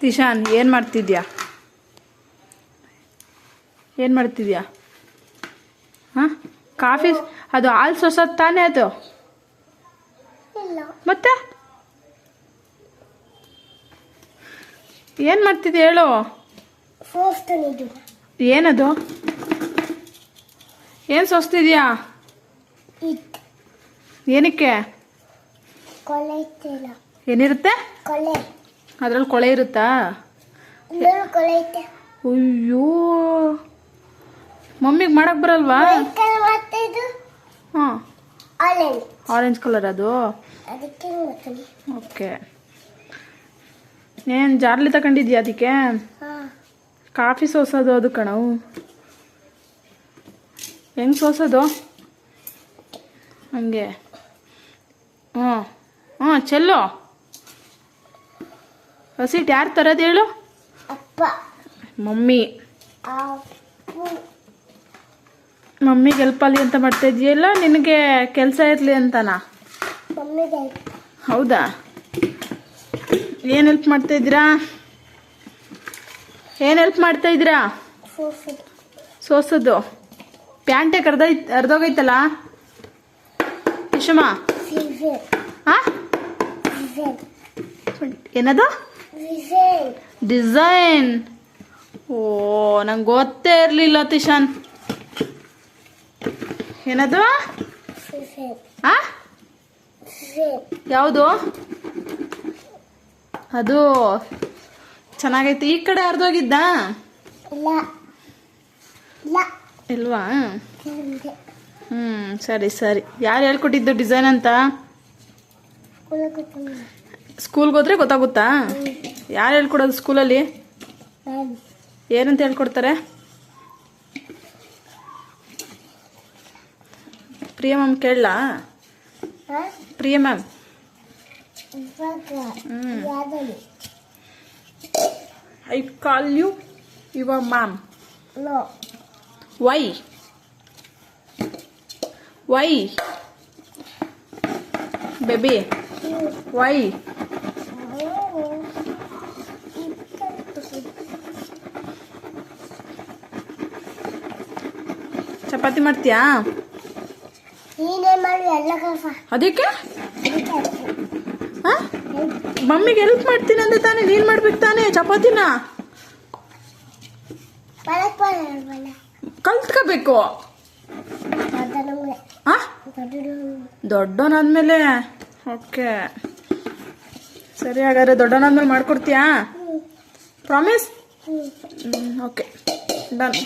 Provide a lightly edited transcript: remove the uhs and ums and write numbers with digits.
ತಿಶಾನ್ ಏನು ಮಾಡ್ತಿದ್ಯಾ? ಏನು ಮಾಡ್ತಿದ್ಯಾ? ಹಾಂ, ಕಾಫಿ ಅದು ಹಾಲು ಸೊಸೋದು ತಾನೇ ಅದು? ಮತ್ತೆ ಏನು ಮಾಡ್ತಿದ್ಯಾ ಹೇಳು? ಏನದು? ಏನು ಸೋಸ್ತಿದ್ಯಾ? ಏನಕ್ಕೆ? ಏನಿರುತ್ತೆ ಅದ್ರಲ್ಲಿ? ಕೊಳೆ ಇರುತ್ತಾ? ಅಯ್ಯೋ, ಮಮ್ಮಿಗೆ ಮಾಡಕ್ ಬರಲ್ವಾ? ಹಾಂ, ಆರೆಂಜ್ ಕಲರ್ ಅದು. ಓಕೆ. ಏನು ಜಾರ್ಲಿ ತಗೊಂಡಿದ್ಯಾ ಅದಕ್ಕೆ? ಕಾಫಿ ಸೋಸೋದು ಅದು ಕಣವು. ಹೆಂಗೆ ಸೋಸೋದು? ಹಂಗೆ. ಹ್ಞೂ ಹ್ಞೂ, ಚೆಲ್ಲೋ. ಹಸಿಟ್ಟು ಯಾರು ತರೋದು ಹೇಳು? ಮಮ್ಮಿ. ಮಮ್ಮಿಗೆ ಹೆಲ್ಪ್ ಆಗಲಿ ಅಂತ ಮಾಡ್ತಾ ಇದೆಯಲ್ಲ, ನಿನಗೆ ಕೆಲಸ ಇರಲಿ ಅಂತನಾ? ಹೌದಾ? ಏನು ಹೆಲ್ಪ್ ಮಾಡ್ತಾ ಇದ್ದೀರಾ? ಏನು ಹೆಲ್ಪ್ ಮಾಡ್ತಾ ಇದ್ದೀರಾ? ಸೋಸೋದು. ಪ್ಯಾಂಟೆ ಅರ್ಧೋಗೈತಲ್ಲ ವಿಷಮ? ಹಾಂ, ಏನದು? ಡಿಸೈನ್. ಓ, ನಂಗೆ ಗೊತ್ತೇ ಇರಲಿಲ್ಲ ತಿಶಾನ್. ಏನದು? ಹಾಂ, ಯಾವುದು ಅದು? ಚೆನ್ನಾಗೈತೆ. ಈ ಕಡೆ ಅರ್ಧೋಗಿದ್ದ ಇಲ್ವಾ? ಸರಿ ಸರಿ. ಯಾರು ಹೇಳ್ಕೊಟ್ಟಿದ್ದು ಡಿಸೈನ್ ಅಂತ? ಸ್ಕೂಲ್ಗೆ ಹೋದ್ರೆ ಗೊತ್ತಾಗುತ್ತಾ? ಯಾರು ಹೇಳ್ಕೊಡೋದು ಸ್ಕೂಲಲ್ಲಿ? ಏನಂತ ಹೇಳ್ಕೊಡ್ತಾರೆ? ಪ್ರಿಯ ಮ್ಯಾಮ್ ಕೇಳಲಾ? Priya ma'am. I call you your ma'am. Why? Why baby? Why? ಚಪಾತಿ ಮಾಡ್ತೀಯಾ? ಅದಕ್ಕೆ ಮಮ್ಮಿಗೆ ಹೆಲ್ಪ್ ಮಾಡ್ತೀನಿ ಅಂದ್ರೆ ತಾನೇ ನೀನ್ ಮಾಡ್ಬೇಕು ತಾನೇ ಚಪಾತಿನ? ಕಲ್ತ್ಕೋಬೇಕು. ದೊಡ್ಡವನಾದ್ಮೇಲೆ? ಓಕೆ ಸರಿ, ಹಾಗಾದ್ರೆ ದೊಡ್ಡವನಾದ್ಮೇಲೆ ಮಾಡ್ಕೊಡ್ತೀಯಾ? ಪ್ರಾಮಿಸ್? Okay, done.